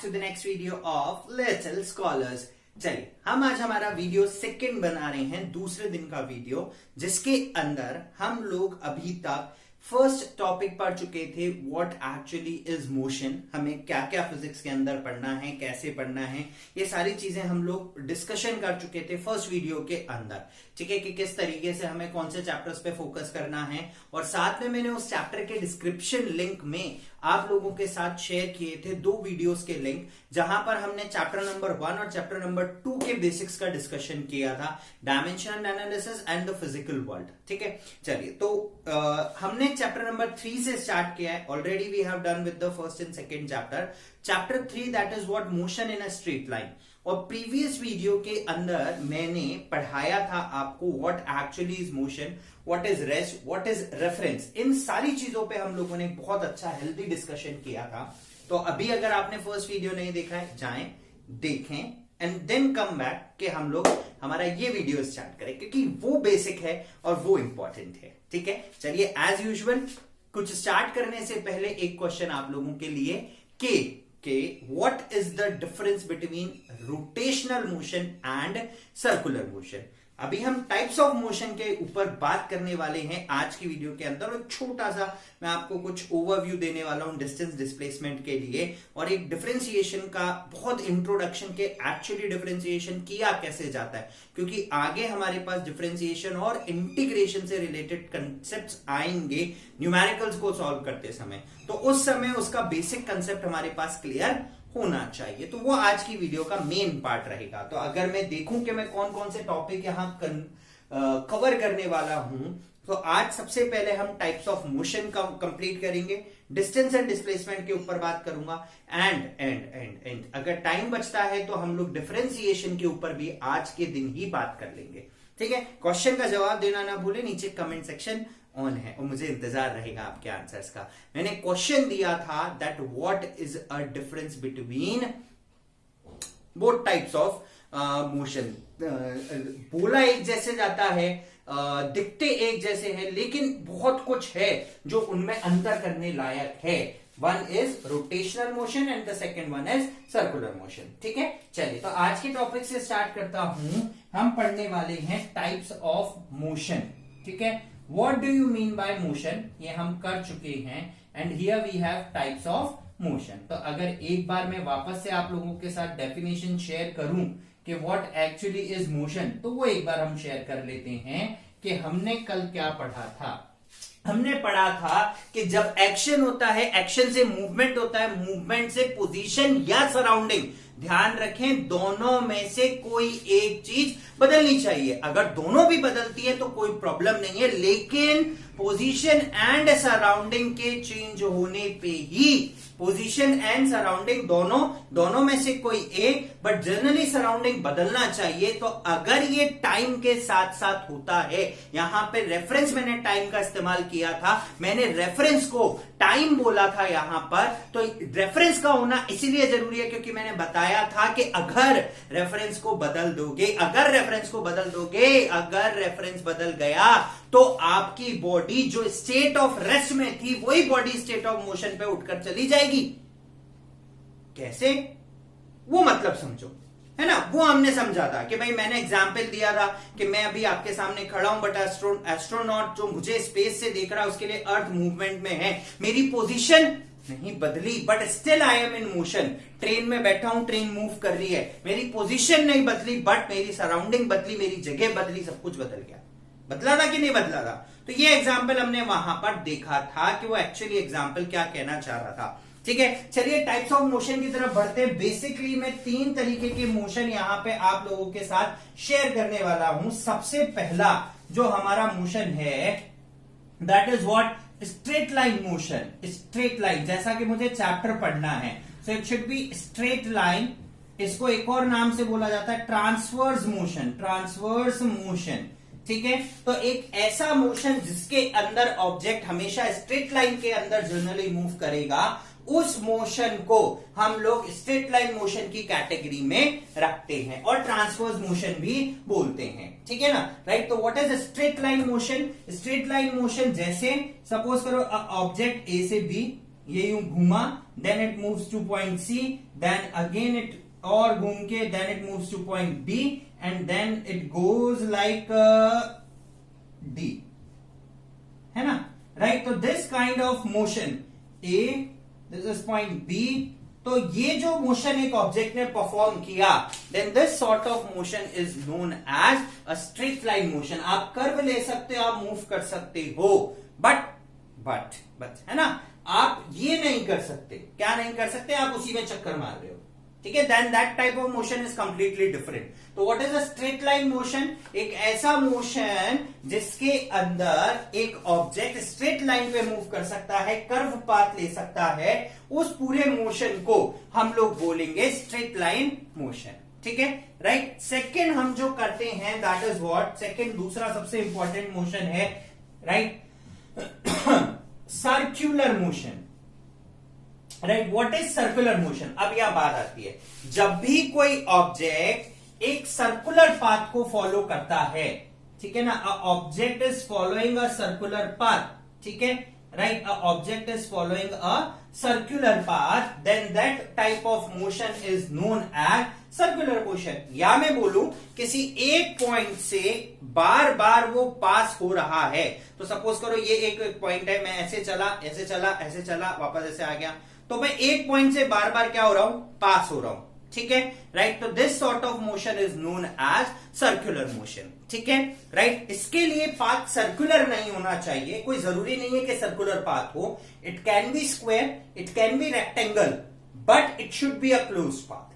to the next video of Little Scholars। चलिए हम आज हमारा वीडियो सेकंड बना रहे हैं, दूसरे दिन का वीडियो, जिसके अंदर हम लोग अभी तक फर्स्ट टॉपिक पढ़ चुके थे, व्हाट एक्चुअली इज मोशन। हमें क्या क्या फिजिक्स के अंदर पढ़ना है, कैसे पढ़ना है, ये सारी चीजें हम लोग डिस्कशन कर चुके थे फर्स्ट वीडियो के अंदर। ठीक है कि किस तरीके से हमें कौन से चैप्टर्स पे फोकस करना है, और साथ में मैंने उस चैप्टर के डिस्क्रिप्शन लिंक में आप लोगों के साथ शेयर किए थे 2 वीडियोस के लिंक, जहां पर हमने चैप्टर नंबर 1 और चैप्टर नंबर 2 के बेसिक्स का डिस्कशन किया था, dimensional analysis and the physical world. ठीक है, चलिए तो हमने चैप्टर नंबर 3 से स्टार्ट किया है। Already we have done with the first and second chapter. Chapter 3 that is what motion in a straight line. और प्रीवियस वीडियो के अंदर मैंने पढ़ाया था आपको what actually is motion, what is rest, what is reference. इन सारी चीजों पे हम लोगों ने बहुत अच्छा हेल्दी डिस्कशन किया था। तो अभी अगर आपने फर्स्ट वीडियो नहीं देखा है, जाएं देखें एंड देन कम बैक कि हम लोग हमारा ये वीडियो स्टार्ट करें, क्योंकि वो बेसिक है और वो इंपॉर्टेंट है। ठीक है, चलिए एज यूजुअल कुछ स्टार्ट करने से पहले एक क्वेश्चन आप लोगों के लिए कि what is the difference between rotational motion and circular motion. अभी हम टाइप्स ऑफ मोशन के ऊपर बात करने वाले हैं आज की वीडियो के अंदर, और छोटा सा मैं आपको कुछ ओवरव्यू देने वाला हूं डिस्टेंस डिस्प्लेसमेंट के लिए, और एक डिफरेंशिएशन का बहुत इंट्रोडक्शन के एक्चुअली डिफरेंशिएशन किया कैसे जाता है, क्योंकि आगे हमारे पास डिफरेंशिएशन और इंटीग्रेशन से रिलेटेड कंसेप्ट्स आएंगे न्यूमेरिकल्स को सॉल्व करते समय। तो उस समय उसका बेसिक कंसेप्ट हमारे पास क्लियर होना चाहिए, तो वो आज की वीडियो का मेन पार्ट रहेगा। तो अगर मैं देखूं कि मैं कौन कौन से टॉपिक यहां कवर करने वाला हूं, तो आज सबसे पहले हम टाइप्स ऑफ मोशन का कंप्लीट करेंगे, डिस्टेंस एंड डिस्प्लेसमेंट के ऊपर बात करूंगा, एंड अगर टाइम बचता है तो हम लोग डिफरेंशिएशन के ऊपर भी आज के दिन ही बात कर लेंगे। ठीक है, क्वेश्चन का जवाब देना ना भूले, नीचे कमेंट सेक्शन ऑन है और मुझे इंतजार रहेगा आपके आंसर्स का। मैंने क्वेश्चन दिया था that what is a difference between both types of motion. बोला एक जैसे जाता है, दिखते एक जैसे है, लेकिन बहुत कुछ है जो उनमें अंतर करने लायक है। One is rotational motion and the second one is circular motion. ठीक है, चलिए तो आज के टॉपिक से स्टार्ट करता हूं। हम पढ़ने वाले हैं टाइप्स ऑफ मोशन। ठीक है, What do you mean by motion? ये हम कर चुके हैं, and here we have types of motion। तो अगर एक बार मैं वापस से आप लोगों के साथ डेफिनेशन शेयर करूं कि what actually is motion, तो वो एक बार हम शेयर कर लेते हैं कि हमने कल क्या पढ़ा था। हमने पढ़ा था कि जब एक्शन होता है, एक्शन से मूवमेंट होता है, मूवमेंट से पोजीशन या सराउंडिंग, ध्यान रखें दोनों में से कोई एक चीज बदलनी चाहिए। अगर दोनों भी बदलती है तो कोई प्रॉब्लम नहीं है, लेकिन पोजीशन एंड सराउंडिंग के चेंज होने पे ही, पोजीशन एंड सराउंडिंग दोनों में से कोई एक, बट जनरली सराउंडिंग बदलना चाहिए। तो अगर ये टाइम के साथ साथ होता है, यहां पे रेफरेंस मैंने टाइम का इस्तेमाल किया था, मैंने रेफरेंस को टाइम बोला था यहां पर, तो रेफरेंस का होना इसीलिए जरूरी है क्योंकि मैंने बताया था कि अगर रेफरेंस को बदल दोगे, अगर रेफरेंस बदल गया तो आपकी बॉडी जो स्टेट ऑफ रेस्ट में थी, वही बॉडी स्टेट ऑफ मोशन पे उठकर चली जाएगी। कैसे, वो मतलब समझो, है ना। वो हमने समझा था कि भाई मैंने एग्जाम्पल दिया था कि मैं अभी आपके सामने खड़ा हूं, बट एस्ट्रोनॉट जो मुझे स्पेस से देख रहा है उसके लिए अर्थ मूवमेंट में है, मेरी पोजीशन नहीं बदली but still I am in motion. Train में बैठा हूं, ट्रेन मूव कर रही है, मेरी पोजीशन नहीं बदली बट मेरी सराउंडिंग बदली, मेरी जगह बदली, सब कुछ बदल गया। बदला था कि नहीं बदला था? तो ये एग्जाम्पल हमने वहां पर देखा था कि वो एक्चुअली एग्जाम्पल क्या कहना चाह रहा था। ठीक है, चलिए टाइप्स ऑफ मोशन की तरफ बढ़ते हैं। बेसिकली मैं 3 तरीके के मोशन यहां पे आप लोगों के साथ शेयर करने वाला हूं। सबसे पहला जो हमारा मोशन है that is what, straight line motion. Straight line, जैसा कि मुझे चैप्टर पढ़ना है, so it should be straight line. इसको एक और नाम से बोला जाता है ट्रांसवर्स मोशन, ट्रांसवर्स मोशन। ठीक है, तो एक ऐसा मोशन जिसके अंदर ऑब्जेक्ट हमेशा स्ट्रेट लाइन के अंदर जनरली मूव करेगा, उस मोशन को हम लोग स्ट्रेट लाइन मोशन की कैटेगरी में रखते हैं और ट्रांसवर्स मोशन भी बोलते हैं। ठीक है ना, राइट। तो what is straight line motion? Straight line motion जैसे सपोज करो ऑब्जेक्ट ए से बी ये यूं घूमा, then it moves to point C, then again it और घूम के then it moves to point B and then it goes like D, है ना, राइट। तो this kind of motion A, this is point B, तो ये जो motion एक ऑब्जेक्ट ने परफॉर्म किया, then this sort of motion is known as a straight line motion. आप कर्व ले सकते हो, आप मूव कर सकते हो, बट है ना, आप ये नहीं कर सकते। क्या नहीं कर सकते? आप उसी में चक्कर मार रहे हो, ठीक है। Then that type of motion is completely different. तो what is a straight line motion? एक ऐसा मोशन जिसके अंदर एक ऑब्जेक्ट स्ट्रेट लाइन पे मूव कर सकता है, कर्व पाथ ले सकता है, उस पूरे मोशन को हम लोग बोलेंगे स्ट्रेट लाइन मोशन, ठीक है, राइट। सेकेंड हम जो करते हैं दैट इज व्हाट, सेकेंड दूसरा सबसे इंपॉर्टेंट मोशन है, right, circular motion, right. What is circular motion? अब यह बात आती है, जब भी कोई ऑब्जेक्ट एक सर्कुलर पाथ को फॉलो करता है, ठीक है ना, a object is following a circular path, ठीक है, right, a object is following a circular path, then that type of motion is known as circular motion. या मैं बोलूं किसी एक पॉइंट से बार बार वो पास हो रहा है, तो सपोज करो ये एक पॉइंट है, मैं ऐसे चला, ऐसे चला, ऐसे चला, वापस ऐसे आ गया, तो मैं एक पॉइंट से बार बार क्या हो रहा हूं? पास हो रहा हूं, ठीक है, राइट। तो this sort of motion is known as circular motion, ठीक है, राइट। इसके लिए पाथ सर्कुलर नहीं होना चाहिए, कोई जरूरी नहीं है कि सर्कुलर पाथ हो, it can be square, it can be rectangle, but it should be a close path,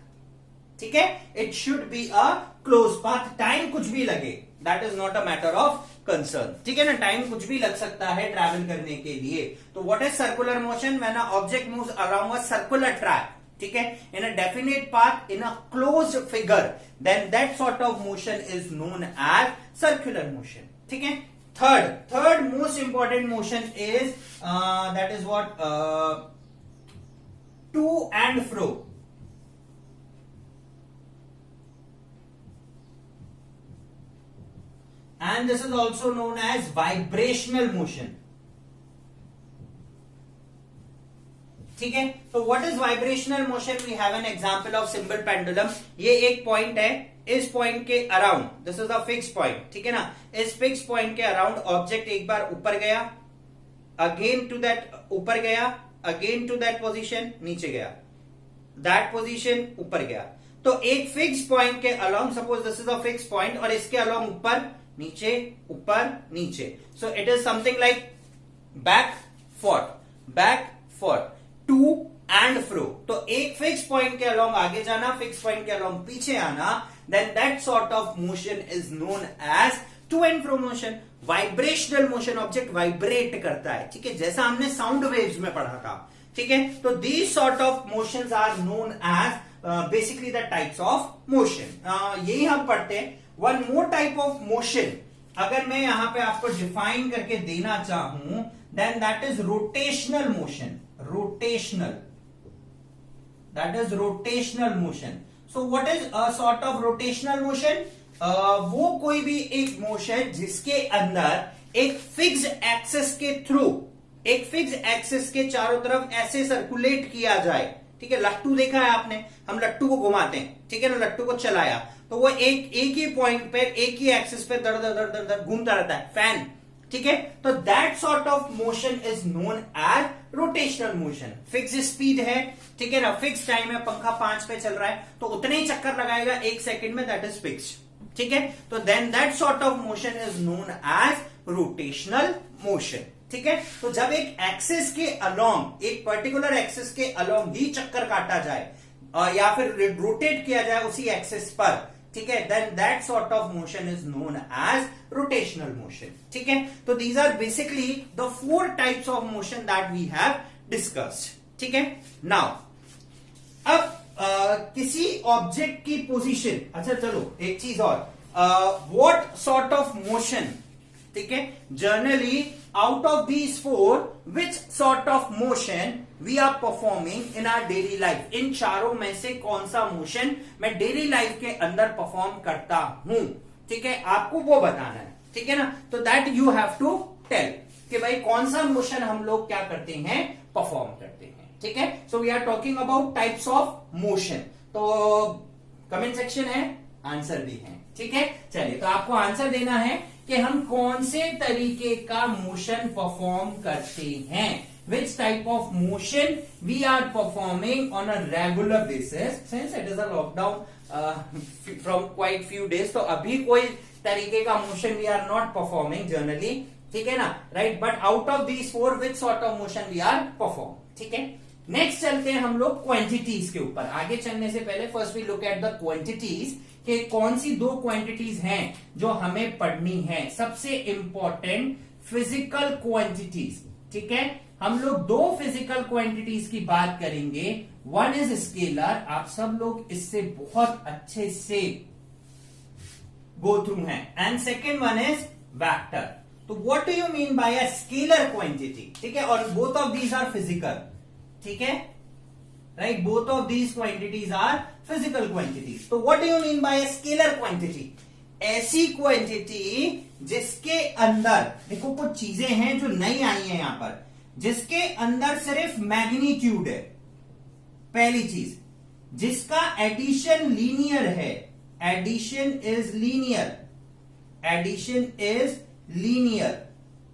ठीक है, it should be a close path. Time कुछ भी लगे, that is not a matter of concern, ठीक है ना, time कुछ भी लग सकता है ट्रैवल करने के लिए। तो what is circular motion? When a object moves around a circular track, ठीक है, in a definite path, in a closed figure, then that sort of motion is known as circular motion, ठीक है। Third most important motion is that is what, to and fro, and this is also known as vibrational motion, ठीक है। तो what is vibrational motion? We have an example of simple pendulum. ये एक point है, इस point के around, this is the fix point, ठीक है ना, इस फिक्स पॉइंट के अराउंड ऑब्जेक्ट एक बार ऊपर गया, अगेन टू दैट ऊपर गया, अगेन टू दैट पोजीशन नीचे गया, दैट पोजीशन ऊपर गया। तो एक फिक्स पॉइंट के along, suppose this is a fix point, और इसके अलोंग ऊपर नीचे ऊपर नीचे, so it is something like back forth, to and fro. तो एक फिक्स पॉइंट के अलोंग आगे जाना, फिक्स पॉइंट के अलोंग पीछे आना, then that sort of motion is known as to and fro motion. Vibrational motion, object vibrate करता है, ठीक है, जैसा हमने साउंड वेव्स में पढ़ा था, ठीक है। तो these sort of motions are known as basically the types of motion. यही हम पढ़ते हैं। One more type of motion अगर मैं यहां पे आपको डिफाइन करके देना चाहूं, then that is rotational motion, that is rotational motion. So what is a sort of rotational motion? वो कोई भी एक मोशन जिसके अंदर एक फिक्स एक्सिस के थ्रू, एक फिक्स एक्सिस के चारों तरफ ऐसे सर्कुलेट किया जाए, ठीक है। लट्टू देखा है आपने, हम लट्टू को घुमाते हैं, ठीक है ना, लट्टू को चलाया तो वो एक ही पॉइंट पे, एक ही एक्सिस पे दर दर दर दर दर घूमता रहता है, फैन, ठीक है। तो that sort of motion is known as rotational motion. Fix speed है, ठीक है ना, फिक्स टाइम है, पंखा 5 पे चल रहा है तो उतने ही चक्कर लगाएगा 1 सेकंड में, दैट इज फिक्स, ठीक है। तो then that sort of motion is known as rotational motion, ठीक है। तो जब एक एक्सिस के अलोंग, एक पर्टिकुलर एक्सिस के अलोंग ही चक्कर काटा जाए या फिर रोटेट किया जाए उसी एक्सिस पर, ठीक है, then that sort of motion is known as rotational motion, ठीक है। तो these are basically the 4 types of motion that we have discussed, ठीक है। नाउ अब किसी ऑब्जेक्ट की पोजीशन, अच्छा चलो एक चीज और, व्हाट सॉर्ट ऑफ मोशन, ठीक है, generally out of these 4 which sort of motion we are performing in our daily life. इन चारों में से कौन सा मोशन मैं डेली लाइफ के अंदर परफॉर्म करता हूं, ठीक है, आपको वो बताना है, ठीक है ना। तो that you have to tell कि भाई कौन सा मोशन हम लोग क्या करते हैं, परफॉर्म करते हैं। ठीक है, so we are talking about types of motion. तो कमेंट सेक्शन है, आंसर भी है। ठीक है, चलिए तो आपको आंसर देना है कि हम कौन से तरीके का मोशन परफॉर्म करते हैं, which type of motion we are performing on a regular basis since it is a lockdown from quite few days. तो अभी कोई तरीके का motion we are not performing generally, ठीक है ना, right, but out of these four which sort of motion we are perform. ठीक है, नेक्स्ट चलते हैं हम लोग क्वांटिटीज के ऊपर। आगे चलने से पहले first we look at the quantities कि कौन सी दो क्वांटिटीज हैं जो हमें पढ़नी है। सबसे इंपॉर्टेंट फिजिकल क्वांटिटीज। ठीक है, हम लोग दो फिजिकल क्वांटिटीज की बात करेंगे। वन इज स्केलर, आप सब लोग इससे बहुत अच्छे से गो थ्रू हैं, and second one is vector. तो what do you mean by a scalar quantity? ठीक है, और both of these are physical. ठीक है, right, both of these quantities are physical quantities. तो what do you mean by a scalar क्वांटिटी? ऐसी quantity जिसके अंदर, देखो कुछ चीजें हैं जो नई आई हैं यहां पर, जिसके अंदर सिर्फ मैग्नीट्यूड है। पहली चीज, जिसका एडिशन लीनियर है, addition is linear, addition is linear.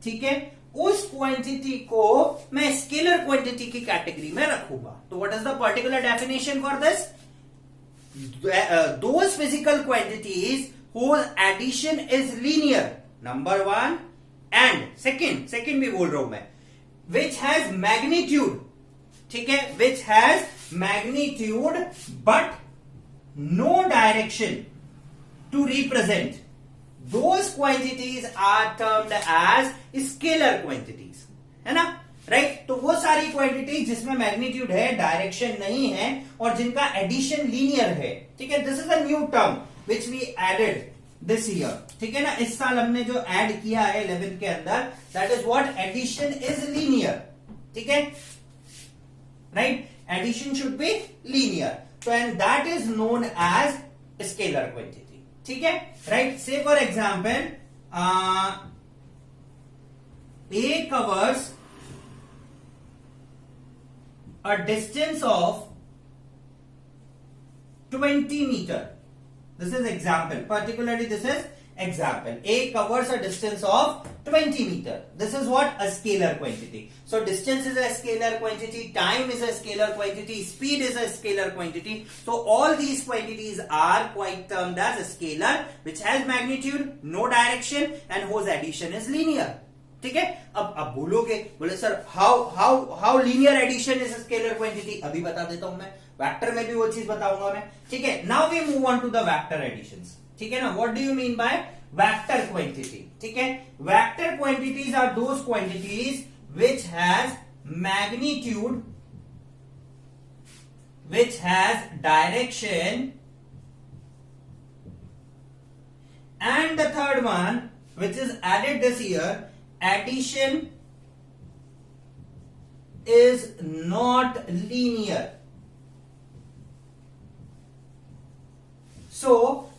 ठीक है, उस क्वांटिटी को मैं स्केलर क्वांटिटी की कैटेगरी में रखूंगा। तो what is the particular definition for this? Those physical quantities whose addition is linear, number one, and second भी बोल रहा हूं मैं, which has magnitude, ठीक है, which has magnitude but no direction to represent, those quantities are termed as scalar quantities, है ना, right. तो वो सारी क्वांटिटी जिसमें मैग्नीट्यूड है, डायरेक्शन नहीं है, और जिनका एडिशन लीनियर है। ठीक है, this is a new term which we added this year. ठीक है ना, इस साल हमने जो ऐड किया है 11th के अंदर, that is what addition is linear. ठीक है, right, addition should be linear, तो and that is known as scalar quantity. ठीक है, right, say for example A covers a distance of 20 meter. This is example. Particularly this is example. A covers a distance of 20 meter. This is what? A scalar quantity. So distance is a scalar quantity, time is a scalar quantity, speed is a scalar quantity. So all these quantities are quite termed as a scalar, which has magnitude, no direction, and whose addition is linear. ठीक है, अब बोले sir how linear addition is scalar quantity? अभी बता देता हूं मैं, vector में भी वो चीज बताऊंगा मैं। ठीक है, now we move on to the vector additions. ठीक है ना, what do you mean by vector quantity? ठीक है, vector quantities are those quantities which has magnitude, which has direction, and the third one which is added this year, addition is not linear. So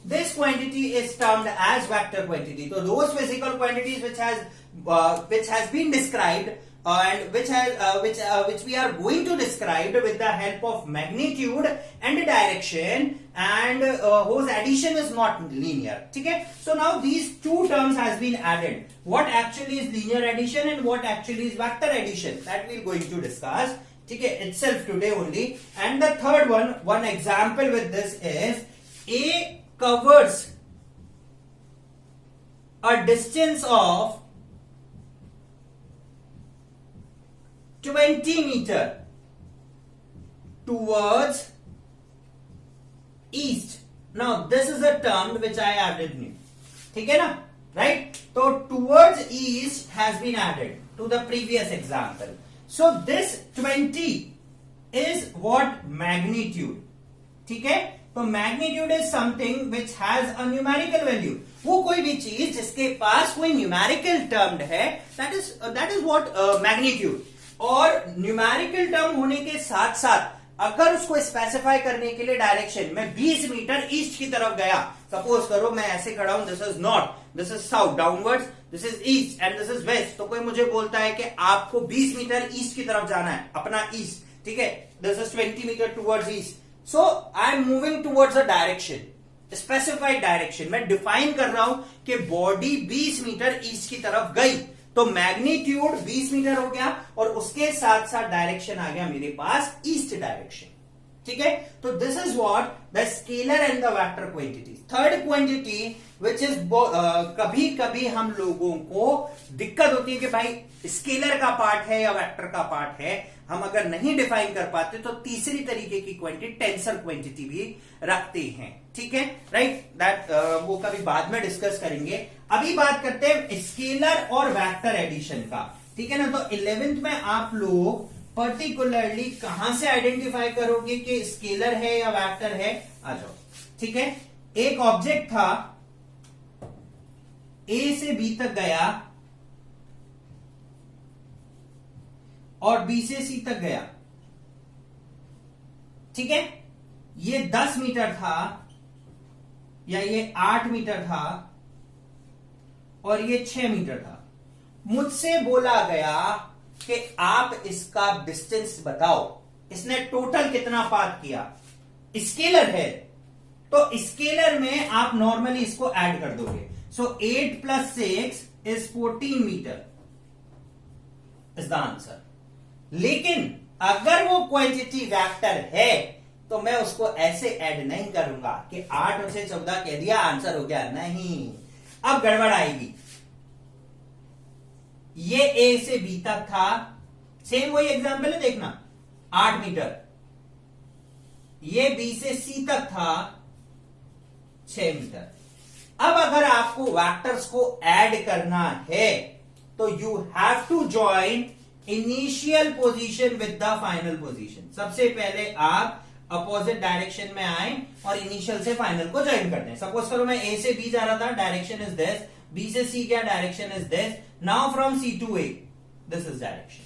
this quantity is termed as vector quantity. So those physical quantities which has been described and which we are going to describe with the help of magnitude and direction, and whose addition is not linear. ठीक है, so now these two terms has been added. What actually is linear addition and what actually is vector addition, that we are going to discuss. ठीक है, itself today only. And the third one example with this is A covers a distance of 20 meter towards east. Now this is a term which I added new. ठीक है ना, right? So towards east has been added to the previous example. So this 20 is what? Magnitude. ठीक है, तो magnitude is something which has a numerical value. वो कोई भी चीज जिसके पास कोई numerical term है, that is what magnitude. और न्यूमेरिकल टर्म होने के साथ साथ अगर उसको स्पेसिफाई करने के लिए डायरेक्शन मैं 20 मीटर ईस्ट की तरफ गया, सपोज करो मैं ऐसे खड़ा हूं, this is north, this is south, downwards, this is east and this is west, तो कोई मुझे बोलता है कि आपको 20 मीटर ईस्ट की तरफ जाना है, अपना ईस्ट, ठीक है, this is 20 metre towards east, so I am moving towards a direction, specified direction, मैं डिफाइन कर रहा हूं कि बॉडी 20 मीटर ईस्ट की तरफ गई, तो मैग्नीट्यूड 20 मीटर हो गया और उसके साथ साथ डायरेक्शन आ गया मेरे पास ईस्ट डायरेक्शन, ठीक है। तो this is what the scalar and the vector quantity. Third quantity which is, कभी कभी हम लोगों को दिक्कत होती है कि भाई स्केलर का पार्ट है या वेक्टर का पार्ट है, हम अगर नहीं डिफाइन कर पाते तो तीसरी तरीके की क्वांटिटी टेंसर क्वांटिटी भी रखते हैं, ठीक है, राइट, दैट वो कभी बाद में डिस्कस करेंगे। अभी बात करते हैं स्केलर और वेक्टर एडिशन का, ठीक है ना। तो 11th में आप लोग पर्टिकुलरली कहां से आइडेंटिफाई करोगे कि स्केलर है या वेक्टर है, आ जाओ, ठीक है। एक ऑब्जेक्ट था, ए से बी तक गया और बी से सी तक गया, ठीक है। ये 10 मीटर था या ये 8 मीटर था और ये 6 मीटर था। मुझसे बोला गया कि आप इसका डिस्टेंस बताओ, इसने टोटल कितना पाथ किया, स्केलर है तो स्केलर में आप नॉर्मली इसको ऐड कर दोगे, so 8 + 6 is 14 metre is the answer. लेकिन अगर वो क्वांटिटी वेक्टर है तो मैं उसको ऐसे ऐड नहीं करूंगा कि 8 से 14 कह दिया आंसर हो गया, नहीं, अब गड़बड़ आएगी। ये ए से बी तक था, सेम वही एग्जांपल है, देखना 8 मीटर, ये बी से सी तक था 6 मीटर। अब अगर आपको वेक्टर्स को ऐड करना है तो you have to join initial position with the final position. सबसे पहले आप अपोजिट डायरेक्शन में आए और इनिशियल से फाइनल को ज्वाइन करते हैं। सपोज करो मैं ए से बी जा रहा था, डायरेक्शन इज दिस, बी से सी क्या, direction is this, now from C to A this is direction,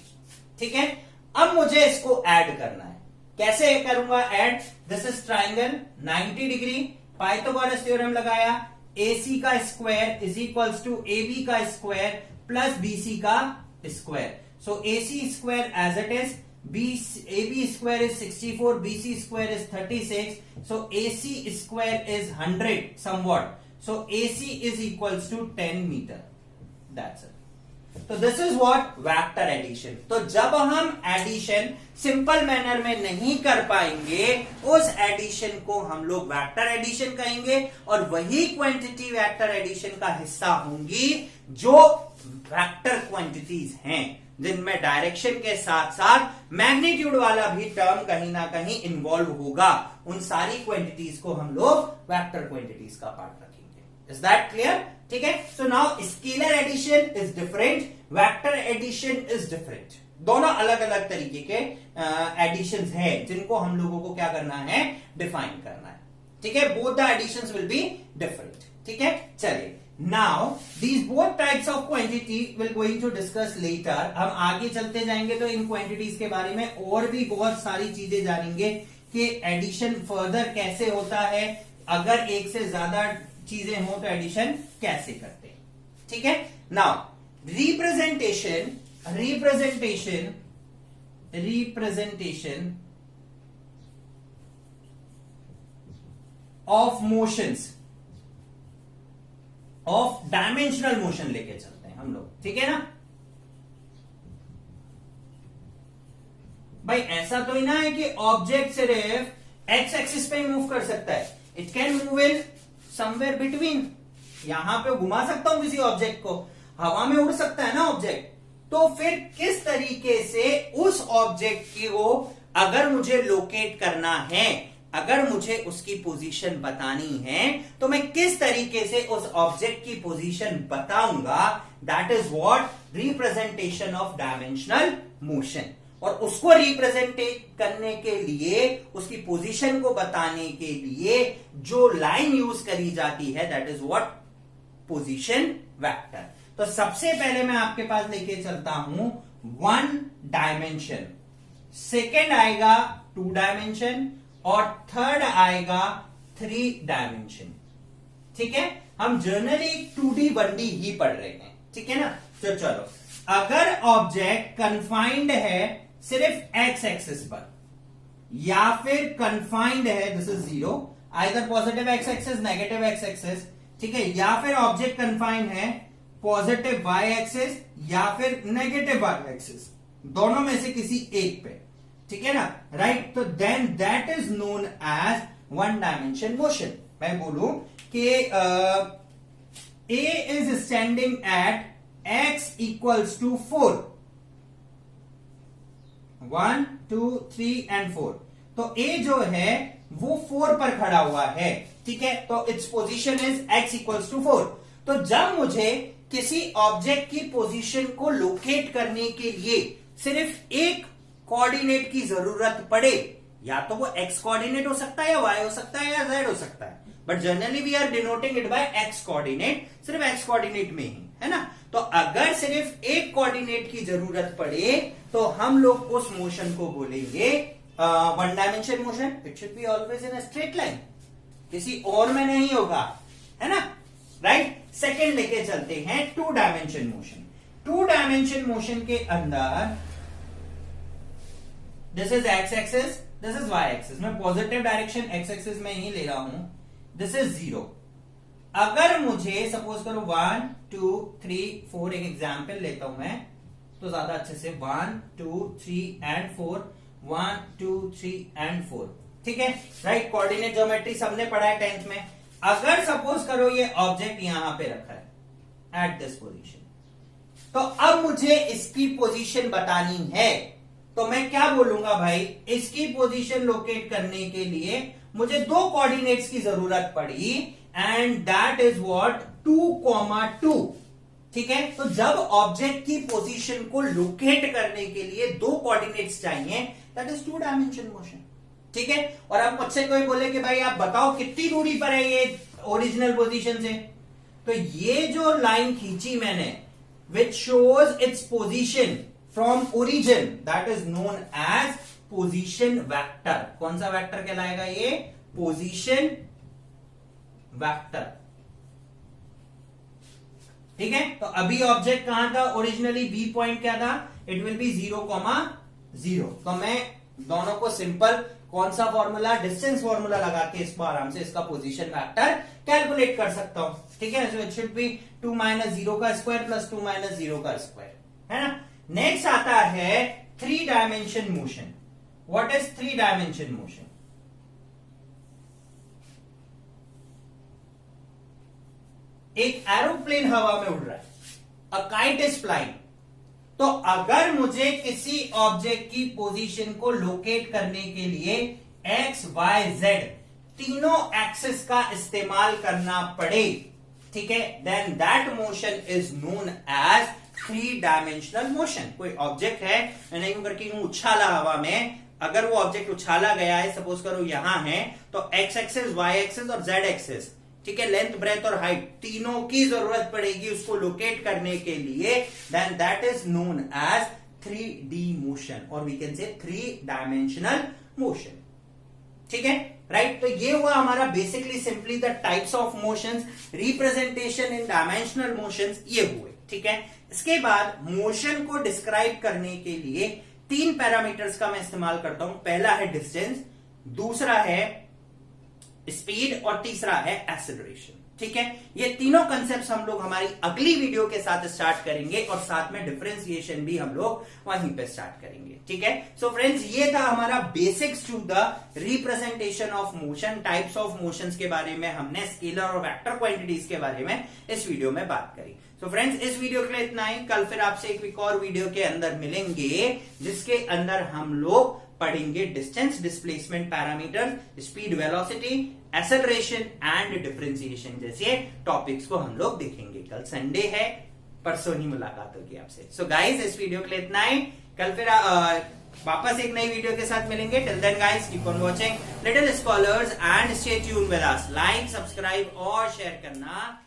ठीक है। अब मुझे इसको ऐड करना है, कैसे करूंगा add, this is triangle 90 degree, Pythagoras theorem लगाया, AC का square is equals to AB का स्क्वायर प्लस BC का square, so AC square as it is, AB square is 64, BC square is 36, so AC square is 100 somewhat, so AC is equals to 10 meter, that's it। तो this is what vector addition. तो जब हम addition simple manner में नहीं कर पाएंगे, उस addition को हम लोग वेक्टर एडिशन कहेंगे और वही क्वांटिटी वेक्टर एडिशन का हिस्सा होंगी जो वेक्टर क्वांटिटीज हैं, जिनमें डायरेक्शन के साथ साथ मैग्नीट्यूड वाला भी टर्म कहीं ना कहीं इन्वॉल्व होगा। उन सारी क्वांटिटीज को हम लोग वेक्टर क्वांटिटीज का पार्ट रखेंगे। Is that clear? ठीक है। So now scalar addition is different, vector addition is different. दोनों अलग अलग तरीके के एडिशंस हैं जिनको हम लोगों को क्या करना है, डिफाइन करना है। ठीक है, both the additions will be different. ठीक है, चलिए now these both types of quantity will going to discuss later. हम आगे चलते जाएंगे तो इन क्वांटिटीज के बारे में और भी बहुत सारी चीजें जानेंगे कि एडिशन फर्दर कैसे होता है, अगर एक से ज्यादा चीजें हो तो एडिशन कैसे करते हैं। ठीक है, now representation of motions, of dimensional motion लेके चलते हैं हम लोग। ठीक है ना भाई, ऐसा तो ही ना है कि ऑब्जेक्ट सिर्फ एक्स एक्सिस पे ही मूव कर सकता है, it can move in somewhere between. यहां पे घुमा सकता हूं किसी ऑब्जेक्ट को, हवा में उड़ सकता है ना ऑब्जेक्ट। तो फिर किस तरीके से उस ऑब्जेक्ट को अगर मुझे लोकेट करना है, अगर मुझे उसकी पोजीशन बतानी है, तो मैं किस तरीके से उस ऑब्जेक्ट की पोजीशन बताऊंगा, that is what representation of dimensional motion. और उसको रिप्रेजेंट करने के लिए, उसकी पोजीशन को बताने के लिए जो लाइन यूज करी जाती है, that is what position vector. तो सबसे पहले मैं आपके पास लेके चलता हूं वन डायमेंशन, सेकेंड आएगा 2 डायमेंशन और थर्ड आएगा 3 डायमेंशन। ठीक है, हम जनरली 2D 1D ही पढ़ रहे हैं, ठीक है ना। तो चलो, अगर ऑब्जेक्ट कन्फाइंड है सिर्फ एक्स एक्सिस पर या फिर कन्फाइंड है, this is 0, either positive x axis negative x axis, ठीक है, या फिर ऑब्जेक्ट कन्फाइंड है पॉजिटिव वाई एक्सिस या फिर नेगेटिव वाई एक्सिस, दोनों में से किसी एक पे, ठीक है ना, राइट। तो then that is known as 1 dimension motion. मैं बोलूं कि A is standing at x equals to 4, 1 2 3 and 4, तो ए जो है वो 4 पर खड़ा हुआ है, ठीक है, तो its position is x equals to 4। तो जब मुझे किसी ऑब्जेक्ट की पोजीशन को लोकेट करने के लिए सिर्फ एक कोऑर्डिनेट की जरूरत पड़े, या तो वो x कोऑर्डिनेट हो सकता है या y हो सकता है या z हो सकता है, but generally we are denoting it by x coordinate, सिर्फ x कोऑर्डिनेट में ही, है ना। तो अगर सिर्फ एक कोऑर्डिनेट की जरूरत पड़े तो हम लोग उस मोशन को बोलेंगे 1 dimension motion. It should be always in a straight line, किसी और में नहीं होगा, है ना, राइट। सेकेंड लेके चलते हैं 2 डायमेंशन मोशन। 2 डायमेंशन मोशन के अंदर this is X axis, this is Y axis, मैं पॉजिटिव डायरेक्शन एक्स एक्सिस में ही ले रहा हूं, दिस इज 0। अगर मुझे सपोज करो 1 2 3 4, एक एग्जाम्पल लेता हूं मैं तो ज्यादा अच्छे से, 1 2 3 एंड 4, 1 2 3 एंड 4, ठीक है, राइट। कोऑर्डिनेट ज्योमेट्री सबने पढ़ा है 10th में। अगर सपोज करो ये ऑब्जेक्ट यहां पे रखा है एट दिस पोजीशन, तो अब मुझे इसकी पोजीशन बतानी है, तो मैं क्या बोलूंगा भाई, इसकी पोजीशन लोकेट करने के लिए मुझे 2 कोऑर्डिनेट्स की जरूरत पड़ी, एंड दैट इज व्हाट 2, 2, ठीक है। तो जब ऑब्जेक्ट की पोजीशन को लोकेट करने के लिए 2 कोऑर्डिनेट्स चाहिए, दैट इज 2 डायमेंशन मोशन, ठीक है। और अब मुझसे कोई बोले कि भाई आप बताओ कितनी दूरी पर है ये ओरिजिनल पोजीशन से, तो ये जो लाइन खींची मैंने which shows its position from origin, that is known as position vector. कौन सा वेक्टर कहलाएगा ये, पोजीशन वेक्टर, ठीक है। तो अभी ऑब्जेक्ट कहां था ओरिजिनली, बी पॉइंट क्या था, इट विल बी 0, 0। तो मैं दोनों को सिंपल कौन सा फॉर्मूला, डिस्टेंस फॉर्मूला लगा के इसको आराम से इसका पोजीशन वेक्टर कैलकुलेट कर सकता हूं, ठीक है। सो इट शुड बी 2 - 0 का स्क्वायर प्लस 2 - 0 का स्क्वायर, है ना। नेक्स्ट आता है 3 dimension motion. What is 3 dimension motion? एक एरोप्लेन हवा में उड़ रहा है, अ काइट इज फ्लाइंग। तो अगर मुझे किसी ऑब्जेक्ट की पोजीशन को लोकेट करने के लिए एक्स वाई जेड तीनों एक्सिस का इस्तेमाल करना पड़े, ठीक है, then that motion is known as 3 dimensional motion. कोई ऑब्जेक्ट है, मैंने यूं करके यूं उछाला हवा में, अगर वो ऑब्जेक्ट उछाला गया है, सपोज करो यहां है, तो एक्स एक्सिस, वाई एक्सिस और जेड एक्सिस, ठीक है, लेंथ ब्रेथ और हाइट तीनों की जरूरत पड़ेगी उसको लोकेट करने के लिए, then that is known as 3D motion, और we can say 3 dimensional motion, ठीक है, राइट। तो ये हुआ हमारा basically simply the types of motions, representation in dimensional motions, ये हुए, ठीक है। इसके बाद मोशन को डिस्क्राइब करने के लिए 3 पैरामीटर्स का मैं इस्तेमाल करता हूं। पहला है डिस्टेंस, दूसरा है स्पीड और तीसरा है एक्सेलरेशन, ठीक है। ये तीनों कंसेप्ट हम लोग हमारी अगली वीडियो के साथ स्टार्ट करेंगे, और साथ में डिफरेंशिएशन भी हम लोग वहीं पे स्टार्ट करेंगे, ठीक है। सो फ्रेंड्स, ये था हमारा basics to the representation of motion, types of motions के बारे में हमने, स्केलर और वेक्टर क्वांटिटीज के बारे में इस वीडियो में बात करी। सो फ्रेंड्स, इस वीडियो के लिए इतना ही। कल फिर आपसे एक और वीडियो के अंदर मिलेंगे, जिसके अंदर हम लोग पढ़ेंगे distance, displacement parameter, speed, velocity, acceleration and differentiation जैसे टॉपिक्स को हम लोग देखेंगे। कल संडे है, परसों ही मुलाकात होगी आपसे। सो गाइस, इस वीडियो के लिए इतना ही। कल फिर वापस एक नई वीडियो के साथ मिलेंगे। Till then guys, keep on watching little scholars and stay tuned with us. Like, subscribe और शेयर करना